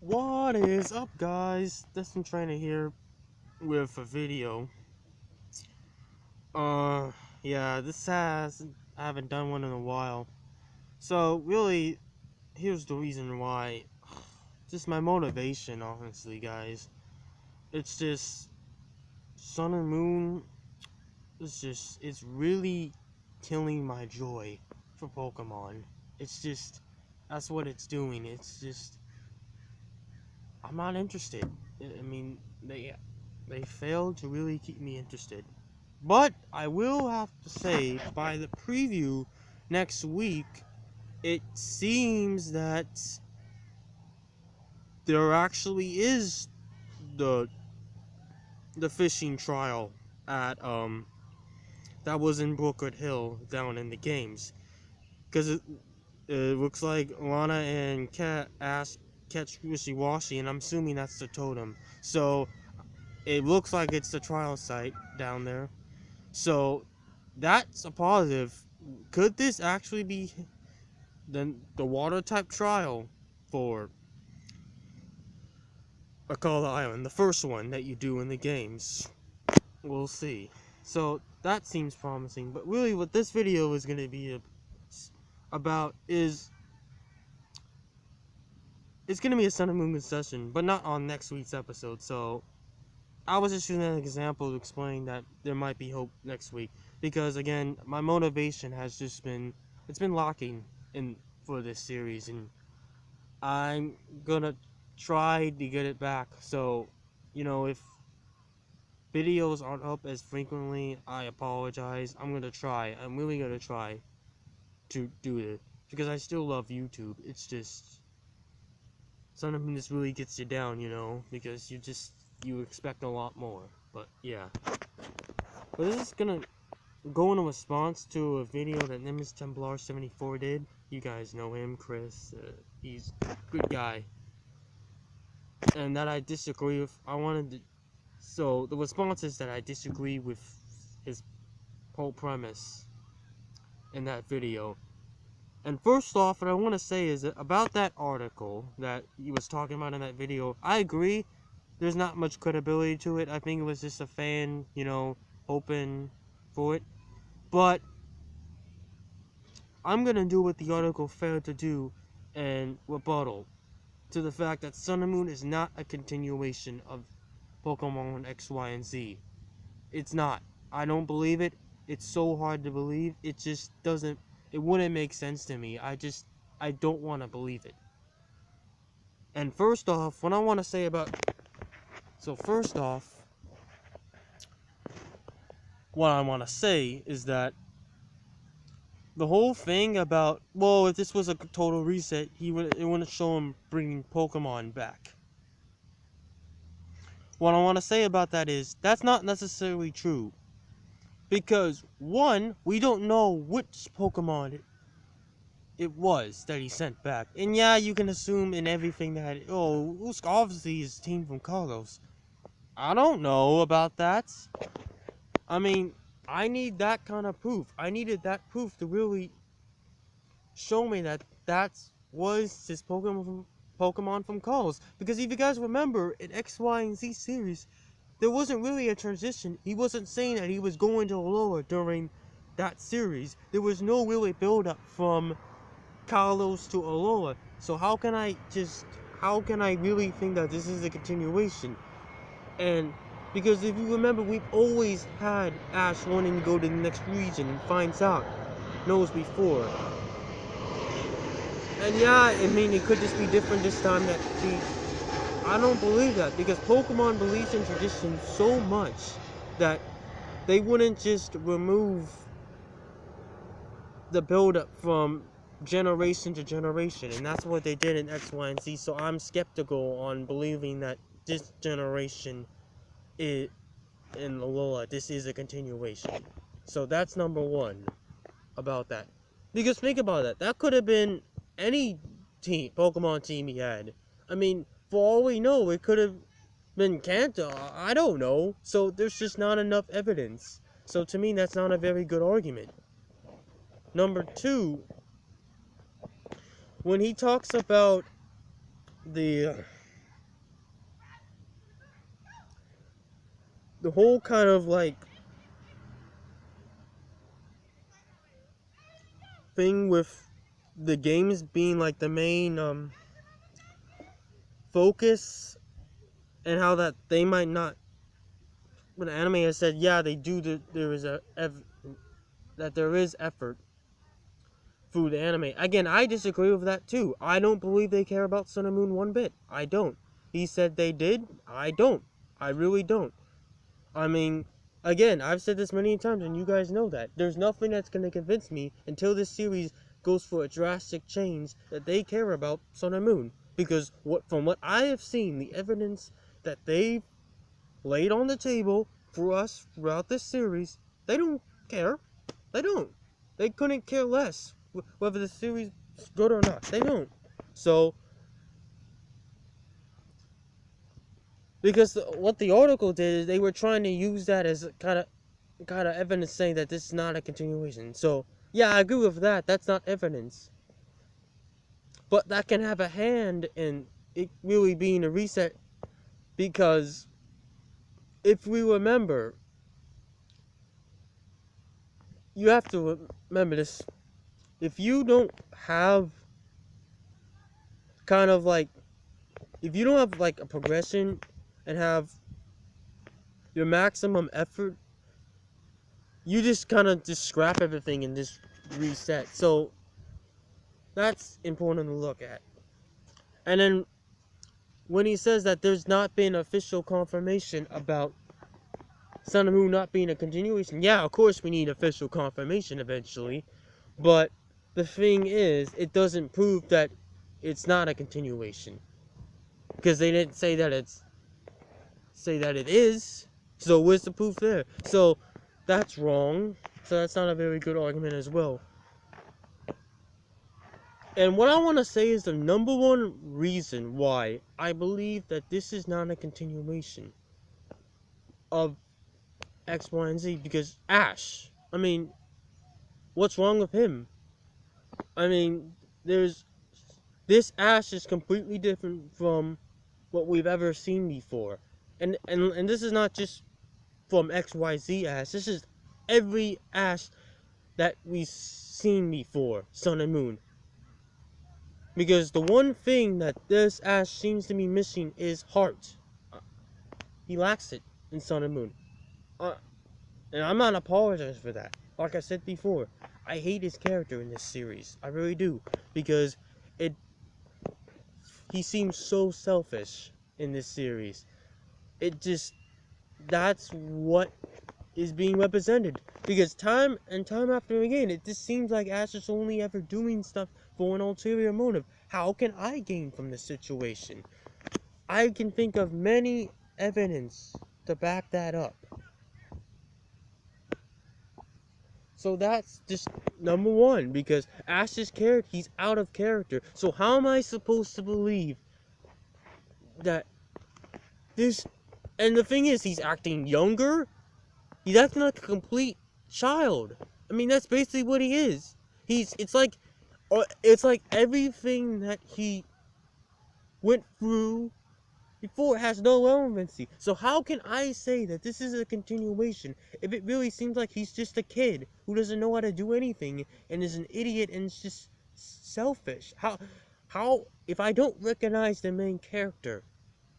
What is up, guys? Destin Trainer here with a video. Yeah, I haven't done one in a while. So, really, here's the reason why. Just my motivation, honestly, guys. It's just, Sun and Moon, it's really killing my joy for Pokemon. That's what it's doing. I'm not interested. I mean, they failed to really keep me interested. But I will have to say, by the preview next week, it seems that there actually is the fishing trial at that was in Brookwood Hill down in the games, because it looks like Lana and Kat asked catch Wishy-Washy, and I'm assuming that's the totem. So it looks like it's the trial site down there. So that's a positive. Could this actually be the water type trial for Akala Island, the first one that you do in the games? We'll see. So that seems promising, but really what this video is going to be about is it's going to be a Sun and Moon session, but not on next week's episode. So I was just using an example to explain that there might be hope next week, because again, my motivation has just been lacking in for this series, and I'm gonna try to get it back. So, if videos aren't up as frequently, I apologize. I'm really gonna try to do it, because I still love YouTube. It's just sometimes this really gets you down, because you expect a lot more. But yeah. But this is gonna go in a response to a video that Nimbus Templar 74 did. You guys know him, Chris. He's a good guy. And that I disagree with. So the response is that I disagree with his whole premise in that video. And first off, what I want to say is that about that article that he was talking about in that video, I agree. There's not much credibility to it. I think it was just a fan, hoping for it. But I'm gonna do what the article failed to do and rebuttal to the fact that Sun and Moon is not a continuation of Pokémon X, Y, and Z. It's not. I don't believe it. It's so hard to believe. It just doesn't. It wouldn't make sense to me. I don't want to believe it. And first off, what I want to say about. So first off, what I want to say is that the whole thing about, well, if this was a total reset, it wouldn't show him bringing Pokemon back. What I want to say about that is, that's not necessarily true. Because, one, we don't know which Pokemon it was that he sent back. And yeah, you can assume in everything that, it was obviously his team from Carlos. I don't know about that. I mean, I need that kind of proof. I needed that proof to really show me that was his Pokemon from Carlos. Because if you guys remember, in X, Y, and Z series, there wasn't really a transition. He wasn't saying that he was going to Alola during that series. There was no really build-up from Carlos to Alola. So how can I really think that this is a continuation? And because if you remember, we've always had Ash wanting to go to the next region and finds out, knows before. And yeah, I mean, it could just be different this time. I don't believe that, because Pokemon believes in tradition so much that they wouldn't just remove the build-up from generation to generation, and that's what they did in X, Y, and Z. So I'm skeptical on believing that this generation in Alola, this is a continuation. So that's number one about that. Because think about that. That could have been any Pokemon team he had. I mean, for all we know, it could have been Kanto. I don't know. So there's just not enough evidence. So to me, that's not a very good argument. Number two, when he talks about the the whole kind of like thing with the games being like the main focus, and how that they might not, when the anime has said, yeah, they do, there is that there is effort through the anime. Again, I disagree with that too. I don't believe they care about Sun and Moon one bit. I don't. He said they did. I don't. I really don't. I mean, again, I've said this many times, and you guys know that. There's nothing that's going to convince me until this series goes for a drastic change that they care about Sun and Moon. Because from what I have seen, the evidence that they've laid on the table for us throughout this series, they don't care. They don't. They couldn't care less whether the series is good or not. They don't. So, because what the article did is they were trying to use that as kind of evidence saying that this is not a continuation. So, yeah, I agree with that. That's not evidence. But that can have a hand in it really being a reset, because if we remember, you have to remember this. If you don't have kind of like, if you don't have like a progression and have your maximum effort, you just kind of just scrap everything and just reset. So that's important to look at. And then when he says that there's not been official confirmation about Sun and Moon not being a continuation, yeah, of course we need official confirmation eventually, but the thing is, it doesn't prove that it's not a continuation, because they didn't say that it is. So where's the proof there? So that's wrong. So that's not a very good argument as well. And what I want to say is the number one reason why I believe that this is not a continuation of X, Y, and Z, because Ash, I mean, what's wrong with him? I mean, this Ash is completely different from what we've ever seen before. And this is not just from XYZ Ash. This is every Ash that we've seen before, Sun and Moon. Because the one thing that this Ash seems to be missing is heart. He lacks it in Sun and Moon. And I'm not apologizing for that. Like I said before, I hate his character in this series. I really do. Because he seems so selfish in this series. That's what is being represented. Because time after again, it just seems like Ash is only ever doing stuff for an ulterior motive. How can I gain from this situation? I can think of many evidence to back that up. So that's just number one, because Ash's character, he's out of character. So how am I supposed to believe that this... And the thing is, he's acting younger. He's acting like a complete child. I mean, that's basically what he is. It's like everything that he went through before has no relevancy. So how can I say that this is a continuation if it really seems like he's just a kid who doesn't know how to do anything and is an idiot and is just selfish? How if I don't recognize the main character,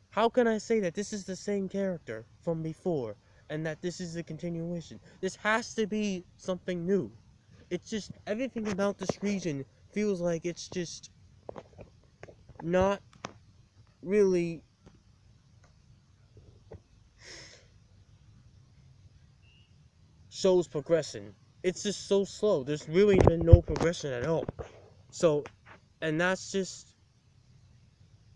how can I say that this is the same character from before and that this is a continuation? This has to be something new. It's just, everything about this region feels like it's just not really shows progression. It's just so slow. There's really been no progression at all. So, and that's just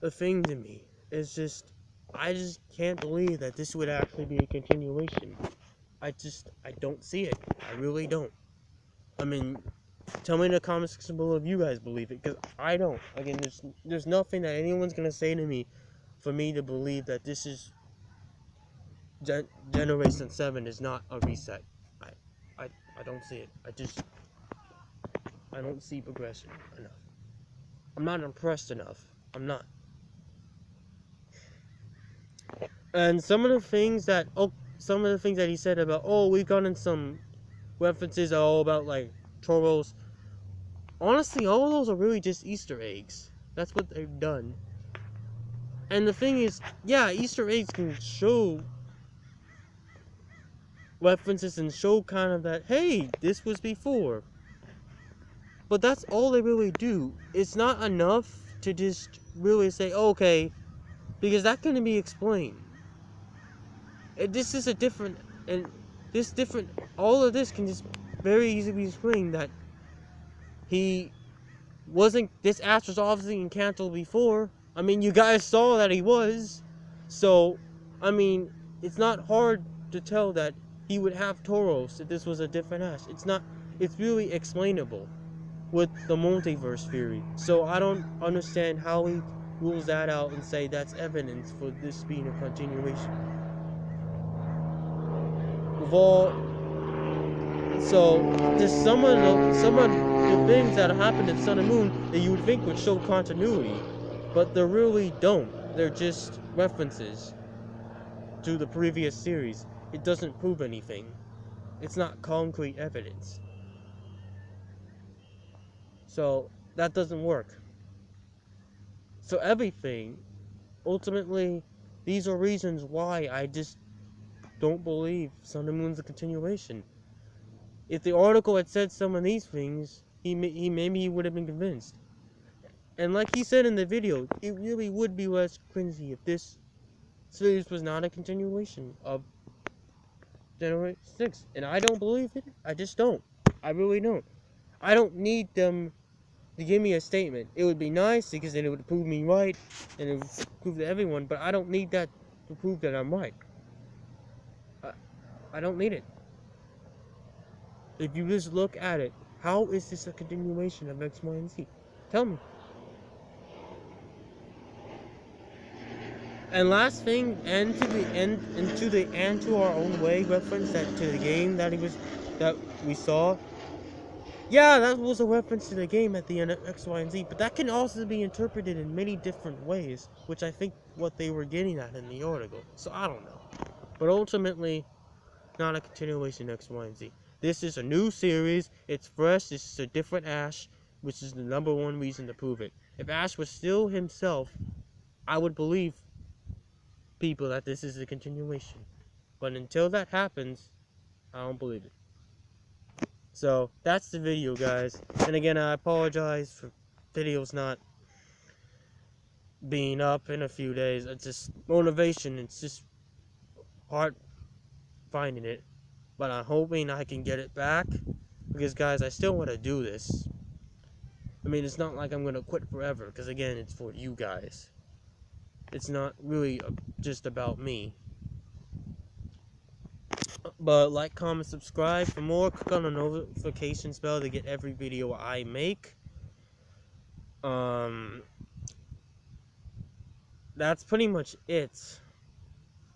the thing to me. It's just, I just can't believe that this would actually be a continuation. I don't see it. I really don't. I mean, tell me in the comments section below if you guys believe it, because I don't. Again, there's nothing that anyone's gonna say to me for me to believe that this is Generation 7 is not a reset. I don't see it. I don't see progression enough. I'm not impressed enough. I'm not. And some of the things that, some of the things that he said about, oh, we've gotten some references all about like Toros. Honestly, all of those are really just Easter eggs. That's what they've done. And the thing is, yeah, Easter eggs can show references and show kind of that, hey, this was before. But that's all they really do. It's not enough to just really say, okay, because that can be explained. This is a different, and this different, all of this can just very easily be explained that he wasn't, this Ash was obviously in Kanto before. I mean, you guys saw that he was. So, I mean, it's not hard to tell that he would have Tauros if this was a different Ash. It's really explainable with the multiverse theory. So I don't understand how he rules that out and say that's evidence for this being a continuation. With all, so there's some of the things that happened in Sun and Moon that you would think would show continuity, but they really don't. They're just references to the previous series. It doesn't prove anything. It's not concrete evidence. So that doesn't work. So everything, ultimately, these are reasons why I just don't believe Sun and Moon's a continuation. If the article had said some of these things, maybe he would have been convinced. And like he said in the video, it really would be less cringy if this series was not a continuation of Generation 6. And I don't believe it. I just don't. I really don't. I don't need them to give me a statement. It would be nice because then it would prove me right and it would prove to everyone, but I don't need that to prove that I'm right. I don't need it. If you just look at it, how is this a continuation of X, Y, and Z? Tell me. And last thing, and to our own way reference that to the game that we saw. Yeah, that was a reference to the game at the end of X, Y, and Z, but that can also be interpreted in many different ways, which I think what they were getting at in the article. So I don't know. But ultimately, not a continuation of X, Y, and Z. This is a new series, it's fresh, this is a different Ash, which is the number one reason to prove it. If Ash was still himself, I would believe people that this is a continuation. But until that happens, I don't believe it. So, that's the video, guys. And again, I apologize for videos not being up in a few days. It's just motivation, it's just hard finding it. But I'm hoping I can get it back. Because, guys, I still want to do this. I mean, it's not like I'm going to quit forever. Because, again, it's for you guys. It's not really just about me. But like, comment, subscribe for more. Click on the notification bell to get every video I make. That's pretty much it.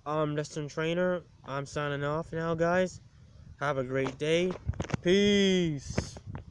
Destin Trainer. I'm signing off now, guys. Have a great day. Peace.